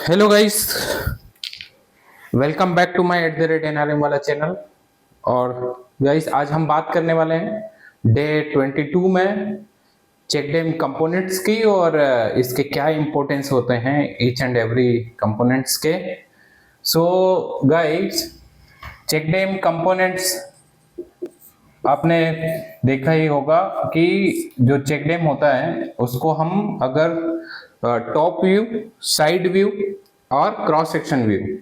Hello guys, welcome back to my @NRM वाला channel. और guys आज हम बात करने वाले हैं डे 22 में चेक डैम कंपोनेंट्स की और इसके क्या इंपॉर्टेंस होते हैं ईच एंड एवरी कंपोनेंट्स के। So guys, check dam components आपने देखा ही होगा कि जो चेक डैम होता है उसको हम अगर टॉप व्यू, साइड व्यू और क्रॉस सेक्शन व्यू,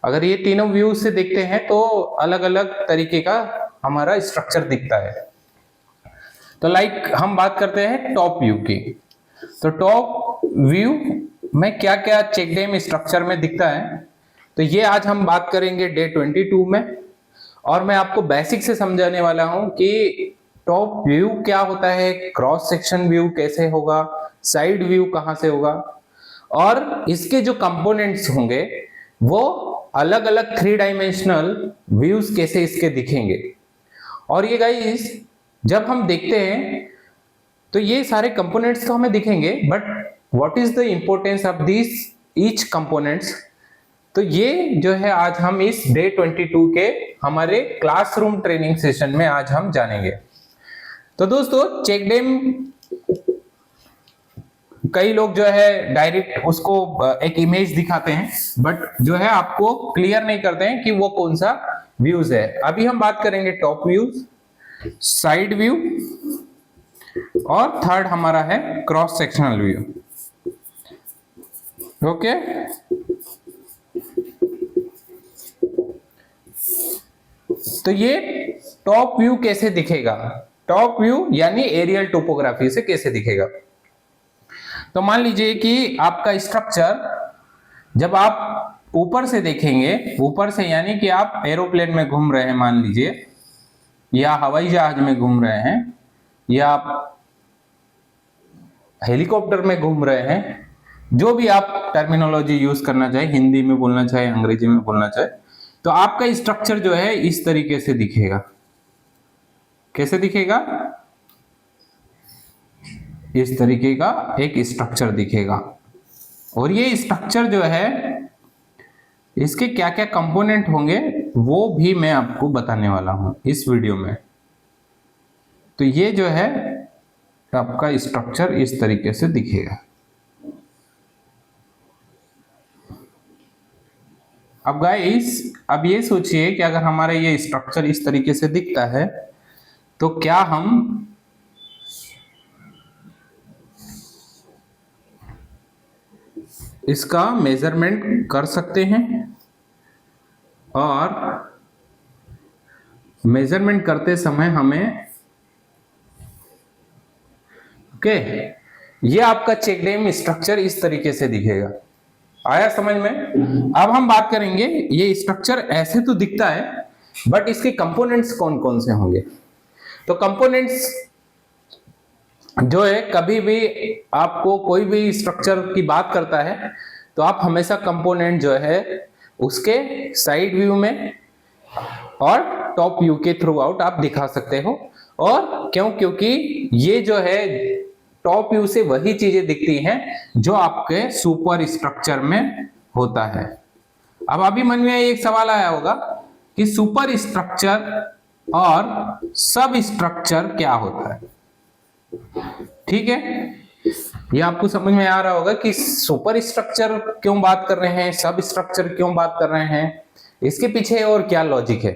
अगर ये तीनों व्यू से देखते हैं तो अलग अलग तरीके का हमारा स्ट्रक्चर दिखता है। तो लाइक हम बात करते हैं टॉप व्यू की। तो टॉप व्यू में क्या क्या चेक डैम स्ट्रक्चर में दिखता है, तो ये आज हम बात करेंगे डे 22 में। और मैं आपको बेसिक से समझाने वाला हूं कि टॉप व्यू क्या होता है, क्रॉस सेक्शन व्यू कैसे होगा, साइड व्यू कहां से होगा, और इसके जो कंपोनेंट्स होंगे वो अलग अलग 3 डायमेंशनल व्यूज कैसे इसके दिखेंगे। और ये गाइस जब हम देखते हैं तो ये सारे कंपोनेंट्स तो हमें दिखेंगे, but what is the importance of this each components, तो ये जो है आज हम इस डे 22 के हमारे क्लासरूम ट्रेनिंग सेशन में आज हम जानेंगे। तो दोस्तों, चेक डैम कई लोग जो है डायरेक्ट उसको एक इमेज दिखाते हैं, बट जो है आपको क्लियर नहीं करते हैं कि वो कौन सा व्यूज है। अभी हम बात करेंगे टॉप व्यूज, साइड व्यू और थर्ड हमारा है क्रॉस सेक्शनल व्यू। ओके, तो ये टॉप व्यू कैसे दिखेगा, टॉप व्यू यानी एरियल टोपोग्राफी से कैसे दिखेगा। तो मान लीजिए कि आपका स्ट्रक्चर जब आप ऊपर से देखेंगे, ऊपर से यानी कि आप एरोप्लेन में घूम रहे हैं मान लीजिए, या हवाई जहाज में घूम रहे हैं, या आप हेलीकॉप्टर में घूम रहे हैं, जो भी आप टर्मिनोलॉजी यूज करना चाहे, हिंदी में बोलना चाहे, अंग्रेजी में बोलना चाहे, तो आपका स्ट्रक्चर जो है इस तरीके से दिखेगा। कैसे दिखेगा? इस तरीके का एक स्ट्रक्चर दिखेगा। और ये स्ट्रक्चर जो है इसके क्या क्या कंपोनेंट होंगे वो भी मैं आपको बताने वाला हूं इस वीडियो में। तो ये जो है आपका स्ट्रक्चर इस तरीके से दिखेगा। अब गाइस, अब ये सोचिए कि अगर हमारा ये स्ट्रक्चर इस तरीके से दिखता है तो क्या हम इसका मेजरमेंट कर सकते हैं? और मेजरमेंट करते समय हमें ओके, ये आपका चेक डैम स्ट्रक्चर इस तरीके से दिखेगा। आया समझ में? अब हम बात करेंगे ये स्ट्रक्चर ऐसे तो दिखता है, बट इसके कंपोनेंट्स कौन कौन से होंगे। तो कंपोनेंट्स जो है, कभी भी आपको कोई भी स्ट्रक्चर की बात करता है तो आप हमेशा कंपोनेंट जो है उसके साइड व्यू में और टॉप व्यू के थ्रू आउट आप दिखा सकते हो। और क्यों? क्योंकि ये जो है टॉप व्यू से वही चीजें दिखती हैं जो आपके सुपर स्ट्रक्चर में होता है। अब अभी मन में एक सवाल आया होगा कि सुपर स्ट्रक्चर और सब स्ट्रक्चर क्या होता है। ठीक है, ये आपको समझ में आ रहा होगा कि सुपर स्ट्रक्चर क्यों बात कर रहे हैं, सब स्ट्रक्चर क्यों बात कर रहे हैं, इसके पीछे और क्या लॉजिक है।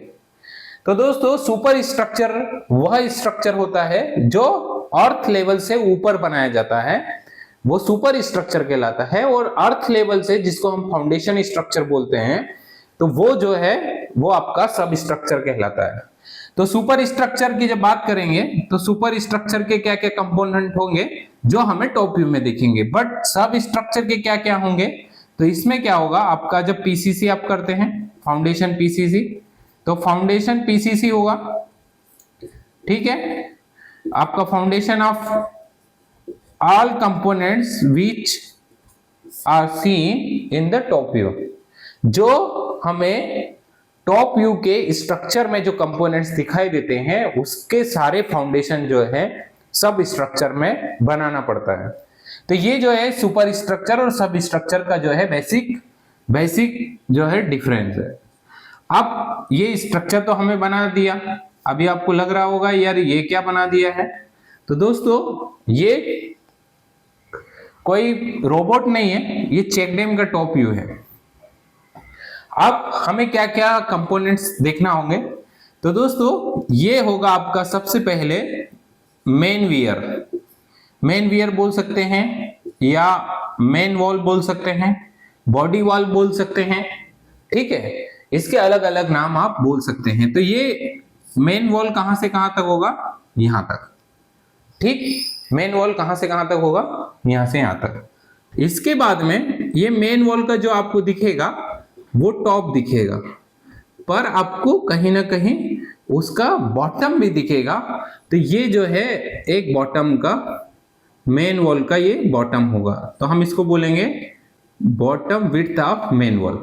तो दोस्तों, सुपर स्ट्रक्चर वह स्ट्रक्चर होता है जो अर्थ लेवल से ऊपर बनाया जाता है, वो सुपर स्ट्रक्चर कहलाता है। और अर्थ लेवल से, जिसको हम फाउंडेशन स्ट्रक्चर बोलते हैं, तो वो जो है वो आपका सब स्ट्रक्चर कहलाता है। तो सुपर स्ट्रक्चर की जब बात करेंगे तो सुपर स्ट्रक्चर के क्या क्या कंपोनेंट होंगे जो हमें टॉप व्यू में दिखेंगे, बट सब स्ट्रक्चर के क्या क्या होंगे। तो इसमें क्या होगा, आपका जब पीसीसी आप करते हैं, फाउंडेशन पीसीसी, तो फाउंडेशन पीसीसी होगा। ठीक है, आपका foundation of all components which are seen in the top view, जो हमें टॉप व्यू के स्ट्रक्चर में जो कंपोनेंट्स दिखाई देते हैं उसके सारे फाउंडेशन जो है सब स्ट्रक्चर में बनाना पड़ता है। तो ये जो है सुपर स्ट्रक्चर और सब स्ट्रक्चर का जो है बेसिक जो है डिफरेंस है। अब ये स्ट्रक्चर तो हमें बना दिया, अभी आपको लग रहा होगा यार ये क्या बना दिया है। तो दोस्तों ये कोई रोबोट नहीं है, ये चेक डैम का टॉप व्यू है। अब हमें क्या क्या कंपोनेंट्स देखना होंगे। तो दोस्तों ये होगा आपका सबसे पहले मेन वियर बोल सकते हैं, या मेन वॉल बोल सकते हैं, बॉडी वॉल बोल सकते हैं, ठीक है, इसके अलग अलग नाम आप बोल सकते हैं। तो ये मेन वॉल कहां से कहां तक होगा, यहां तक, ठीक। मेन वॉल कहां से कहां तक होगा, यहां से यहां तक। इसके बाद में ये मेन वॉल का जो आपको दिखेगा वो टॉप दिखेगा, पर आपको कहीं ना कहीं उसका बॉटम भी दिखेगा। तो ये जो है एक बॉटम का, मेन वॉल का ये बॉटम होगा, तो हम इसको बोलेंगे bottom width of main wall,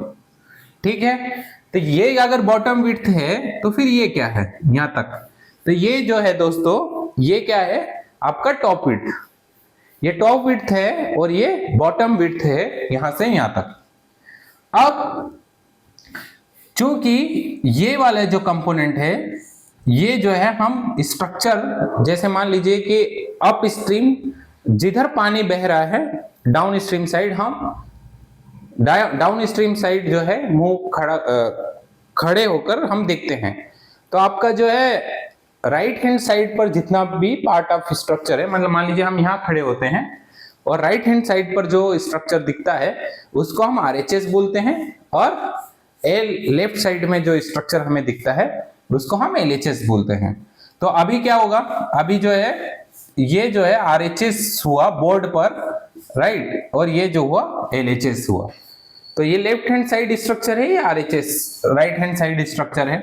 ठीक है। तो ये अगर बॉटम विड्थ है तो फिर ये क्या है, यहां तक। तो ये जो है दोस्तों ये क्या है, आपका टॉप विड्थ, ये टॉप विड्थ है और ये बॉटम विड्थ है, यहां से यहां तक। अब चूंकि ये वाला जो कंपोनेंट है, ये जो है हम स्ट्रक्चर, जैसे मान लीजिए कि अप स्ट्रीम जिधर पानी बह रहा है, डाउन स्ट्रीम साइड हम डाउन स्ट्रीम साइड जो है मुंह खड़े होकर हम देखते हैं। तो आपका जो है राइट हैंड साइड पर जितना भी पार्ट ऑफ स्ट्रक्चर है, मतलब मान लीजिए हम यहाँ खड़े होते हैं और राइट हैंड साइड पर जो स्ट्रक्चर दिखता है उसको हम आरएचएस बोलते हैं, और लेफ्ट साइड में जो स्ट्रक्चर हमें दिखता है उसको हम एलएचएस बोलते हैं। तो अभी क्या होगा, अभी जो है ये जो है आरएचएस हुआ बोर्ड पर, राइट, और ये जो हुआ एलएचएस हुआ। तो ये लेफ्ट हैंड साइड स्ट्रक्चर है, ये RHS right hand side structure है,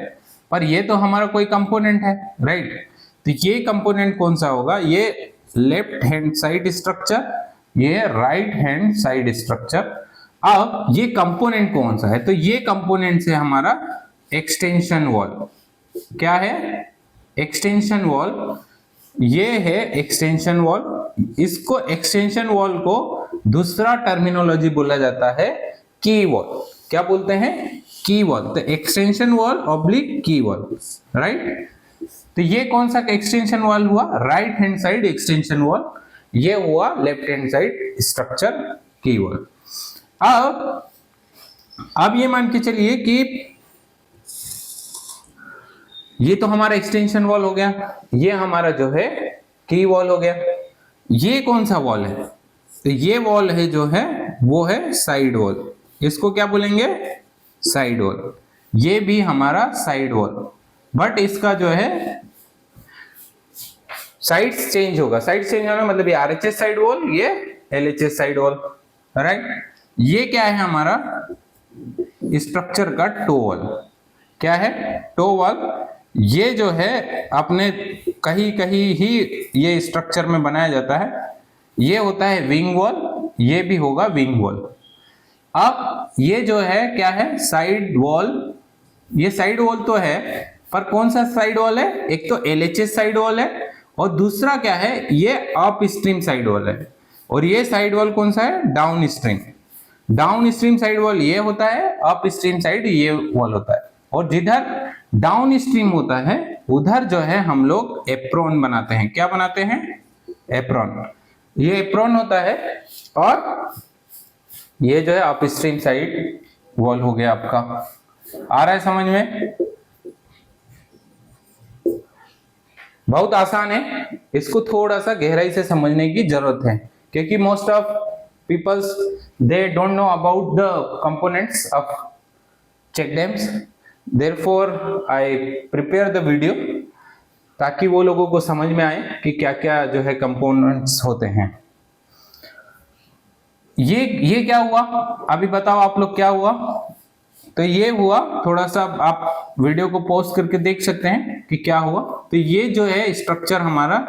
पर ये तो हमारा कोई कंपोनेंट है, राइट। तो ये कंपोनेंट कौन सा होगा, ये लेफ्ट हैंड साइड स्ट्रक्चर, ये राइट हैंड साइड स्ट्रक्चर। अब ये कंपोनेंट कौन सा है, तो ये कंपोनेंट से हमारा एक्सटेंशन वॉल, क्या है, एक्सटेंशन वॉल, ये है एक्सटेंशन वॉल। इसको एक्सटेंशन वॉल को दूसरा टर्मिनोलॉजी बोला जाता है की वॉल, क्या बोलते हैं, की वॉल। तो एक्सटेंशन वॉल ऑब्लिक की वॉल, राइट। तो ये कौन सा एक्सटेंशन वॉल हुआ, right hand side extension wall, ये हुआ लेफ्ट हैंड साइड स्ट्रक्चर की वॉल। अब ये मान के चलिए कि ये तो हमारा एक्सटेंशन वॉल हो गया, ये हमारा जो है की वॉल हो गया। ये कौन सा वॉल है, तो ये वॉल है जो है वो है साइड वॉल, इसको क्या बोलेंगे, साइड वॉल। ये भी हमारा साइड वॉल, बट इसका जो है साइड्स चेंज होगा। साइड चेंज होना मतलब ये आरएचएस साइड वॉल, ये एलएचएस साइड वॉल, राइट। ये क्या है हमारा स्ट्रक्चर का टो वॉल, क्या है, टो वॉल। ये जो है अपने कहीं कहीं ही ये स्ट्रक्चर में बनाया जाता है, ये होता है विंग वॉल, ये भी होगा विंग वॉल। अब ये जो है क्या है, साइड वॉल। ये साइड वॉल तो है, पर कौन सा साइड वॉल है, एक तो एलएचएस साइड वॉल है और दूसरा क्या है, ये अप स्ट्रीम साइड वॉल है। और ये साइड वॉल कौन सा है, down stream. Down stream side wall ये होता है, अप स्ट्रीम साइड ये वॉल होता है। और जिधर डाउन स्ट्रीम होता है उधर जो है हम लोग एप्रोन बनाते हैं, क्या बनाते हैं, एप्रोन। ये एप्रोन होता है, और ये जो है अप स्ट्रीम साइड वॉल हो गया आपका। आ रहा है समझ में, बहुत आसान है, इसको थोड़ा सा गहराई से समझने की जरूरत है, क्योंकि most of peoples they don't know about the components of check dams, therefore I prepare the video, ताकि वो लोगों को समझ में आए कि क्या क्या जो है कंपोनेंट्स होते हैं। ये क्या हुआ, अभी बताओ आप लोग क्या हुआ। तो ये हुआ, थोड़ा सा आप वीडियो को पॉज करके देख सकते हैं कि क्या हुआ। तो ये जो है स्ट्रक्चर हमारा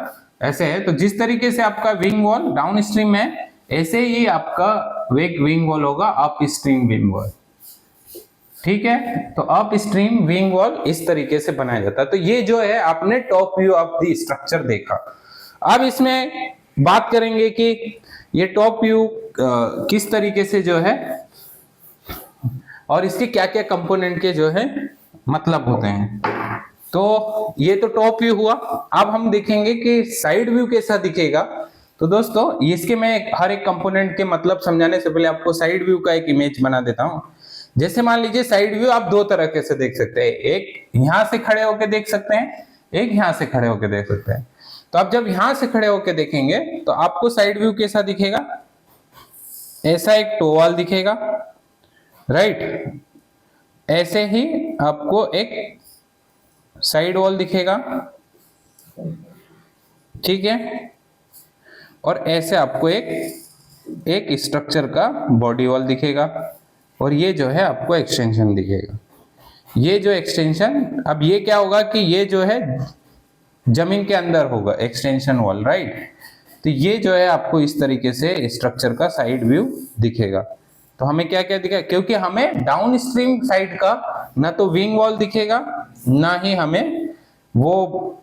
ऐसे है। तो जिस तरीके से आपका विंग वॉल डाउन स्ट्रीम है, ऐसे ही आपका विंग वॉल होगा अप स्ट्रीम विंग वॉल, ठीक है। तो अप स्ट्रीम विंग वॉल इस तरीके से बनाया जाता है। तो ये जो है आपने top view of the structure देखा। अब इसमें बात करेंगे कि ये टॉप व्यू किस तरीके से जो है और इसके क्या क्या कंपोनेंट के जो है मतलब होते हैं। तो ये तो टॉप व्यू हुआ। अब हम देखेंगे कि साइड व्यू कैसा दिखेगा। तो दोस्तों इसके मैं हर एक कंपोनेंट के मतलब समझाने से पहले आपको साइड व्यू का एक इमेज बना देता हूं। जैसे मान लीजिए साइड व्यू आप दो तरह से देख सकते हैं, एक यहां से खड़े होकर देख सकते हैं, एक यहां से खड़े होकर देख सकते हैं। तो आप जब यहां से खड़े होकर देखेंगे तो आपको साइड व्यू कैसा दिखेगा, ऐसा एक टो वॉल दिखेगा, राइट। ऐसे ही आपको एक साइड वॉल दिखेगा, ठीक है। और ऐसे आपको एक स्ट्रक्चर का बॉडी वॉल दिखेगा और ये जो है आपको एक्सटेंशन दिखेगा। ये जो एक्सटेंशन, अब ये क्या होगा कि ये जो है जमीन के अंदर होगा एक्सटेंशन वॉल, राइट। तो ये जो है आपको इस तरीके से स्ट्रक्चर का साइड व्यू दिखेगा। तो हमें क्या क्या दिखेगा, क्योंकि हमें डाउन स्ट्रीम साइड का ना तो विंग वॉल दिखेगा, ना ही हमें वो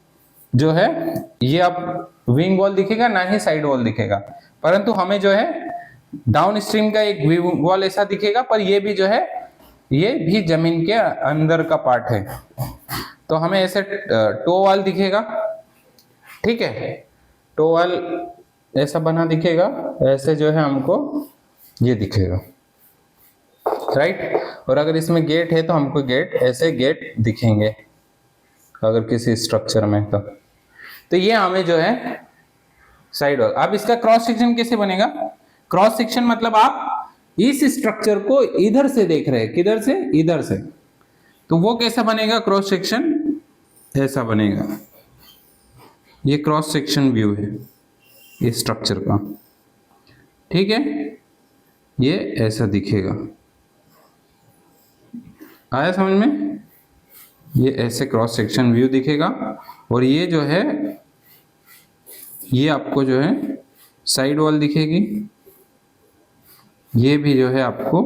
जो है ये अब विंग वॉल दिखेगा, ना ही साइड वॉल दिखेगा, परंतु हमें जो है डाउन स्ट्रीम का एक विंग वॉल ऐसा दिखेगा, पर ये भी जो है ये भी जमीन के अंदर का पार्ट है। तो हमें ऐसे टो वॉल दिखेगा, ठीक है। टो वॉल ऐसा बना दिखेगा, ऐसे जो है हमको ये दिखेगा, राइट। और अगर इसमें गेट है तो हमको गेट ऐसे गेट दिखेंगे अगर किसी स्ट्रक्चर में। तो ये हमें जो है साइड वॉल। अब इसका क्रॉस सेक्शन कैसे बनेगा, क्रॉस सेक्शन मतलब आप इस स्ट्रक्चर को इधर से देख रहे हैं, किधर से, इधर से, तो वो कैसा बनेगा, क्रॉस सेक्शन ऐसा बनेगा। ये क्रॉस सेक्शन व्यू है इस स्ट्रक्चर का, ठीक है। ये ऐसा दिखेगा, आया समझ में। ये ऐसे क्रॉस सेक्शन व्यू दिखेगा और ये जो है ये आपको जो है साइड वॉल दिखेगी। ये भी जो है आपको,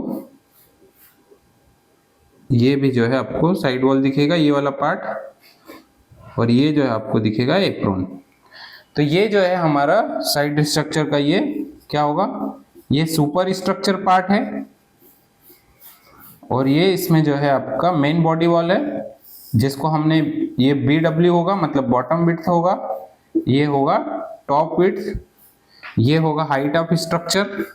ये भी जो है आपको साइड वॉल दिखेगा, ये वाला पार्ट। और ये जो है आपको दिखेगा एप्रोन। तो ये जो है हमारा साइड स्ट्रक्चर का ये क्या होगा, ये सुपर स्ट्रक्चर पार्ट है। और ये इसमें जो है आपका मेन बॉडी वॉल है, जिसको हमने, ये BW होगा मतलब बॉटम विड्थ होगा, ये होगा टॉप विड्थ, ये होगा हाइट ऑफ स्ट्रक्चर।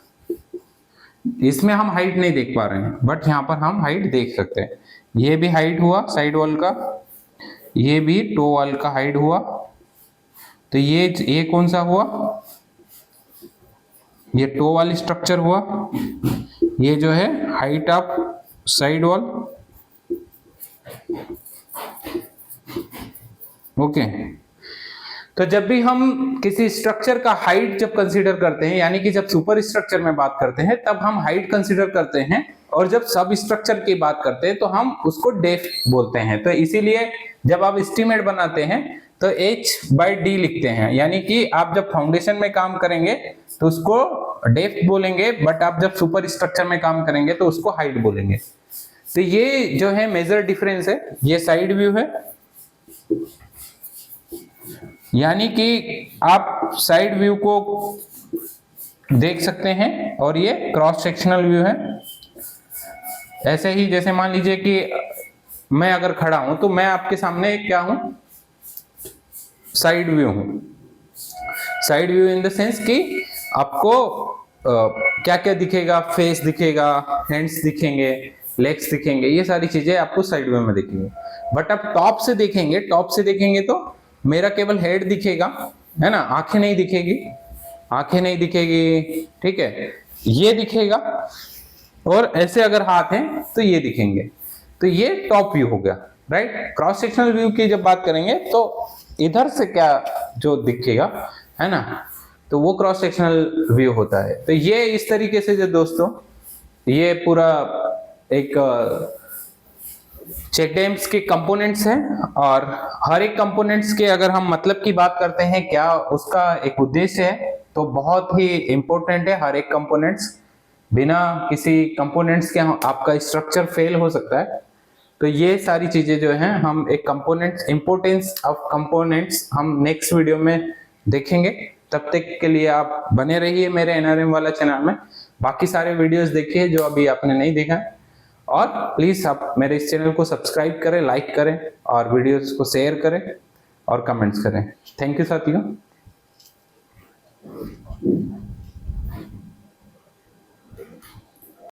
इसमें हम हाइट नहीं देख पा रहे हैं, बट यहाँ पर हम हाइट देख सकते हैं। ये भी हाइट हुआ साइड वॉल का, ये भी टो वॉल का हाइट हुआ। तो ये कौन सा हुआ, ये टो वॉल स्ट्रक्चर हुआ। ये जो है height of side wall, okay. तो जब भी हम किसी स्ट्रक्चर का हाइट जब कंसीडर करते हैं, यानी कि जब सुपर स्ट्रक्चर में बात करते हैं तब हम हाइट कंसीडर करते हैं, और जब सब स्ट्रक्चर की बात करते हैं तो हम उसको डेप्थ बोलते हैं। तो इसीलिए जब आप एस्टीमेट बनाते हैं तो H/D लिखते हैं, यानी कि आप जब फाउंडेशन में काम करेंगे तो उसको डेप्थ बोलेंगे, बट आप जब सुपर स्ट्रक्चर में काम करेंगे तो उसको हाइट बोलेंगे। तो ये जो है मेजर डिफरेंस है। ये साइड व्यू है, यानी कि आप साइड व्यू को देख सकते हैं, और ये क्रॉस सेक्शनल व्यू है। ऐसे ही जैसे मान लीजिए कि मैं अगर खड़ा हूं तो मैं आपके सामने क्या हूं, साइड व्यू हूं। Side view in the sense कि आपको क्या क्या दिखेगा, फेस दिखेगा, हैंड्स दिखेंगे, लेग्स दिखेंगे, ये सारी चीजें आपको साइड व्यू में दिखेंगे। बट आप टॉप से देखेंगे, टॉप से देखेंगे तो मेरा केवल हेड दिखेगा, है ना, आंखें नहीं दिखेगी, आंखें नहीं दिखेगी, ठीक है, ये दिखेगा। और ऐसे अगर हाथ हैं तो ये दिखेंगे। तो ये टॉप व्यू हो गया, राइट। क्रॉस सेक्शनल व्यू की जब बात करेंगे तो इधर से क्या जो दिखेगा, है ना, तो वो क्रॉस सेक्शनल व्यू होता है। तो ये इस तरीके से जो दोस्तों ये पूरा एक चेक डैम्स के कंपोनेंट्स हैं, और हर एक कंपोनेंट्स के अगर हम मतलब की बात करते हैं, क्या उसका एक उद्देश्य है, तो बहुत ही इंपॉर्टेंट है हर एक कंपोनेंट्स। बिना किसी कंपोनेंट्स के आपका स्ट्रक्चर फेल हो सकता है। तो ये सारी चीजें जो हैं हम एक कंपोनेंट्स, इंपॉर्टेंस ऑफ कंपोनेंट्स हम नेक्स्ट वीडियो में देखेंगे। तब तक के लिए आप बने रहिए मेरे एनआरएम वाला चैनल में, बाकी सारे वीडियोस देखिए जो अभी आपने नहीं देखा है, और प्लीज आप मेरे इस चैनल को सब्सक्राइब करें, लाइक करें और वीडियोस को शेयर करें और कमेंट्स करें। थैंक यू साथियों।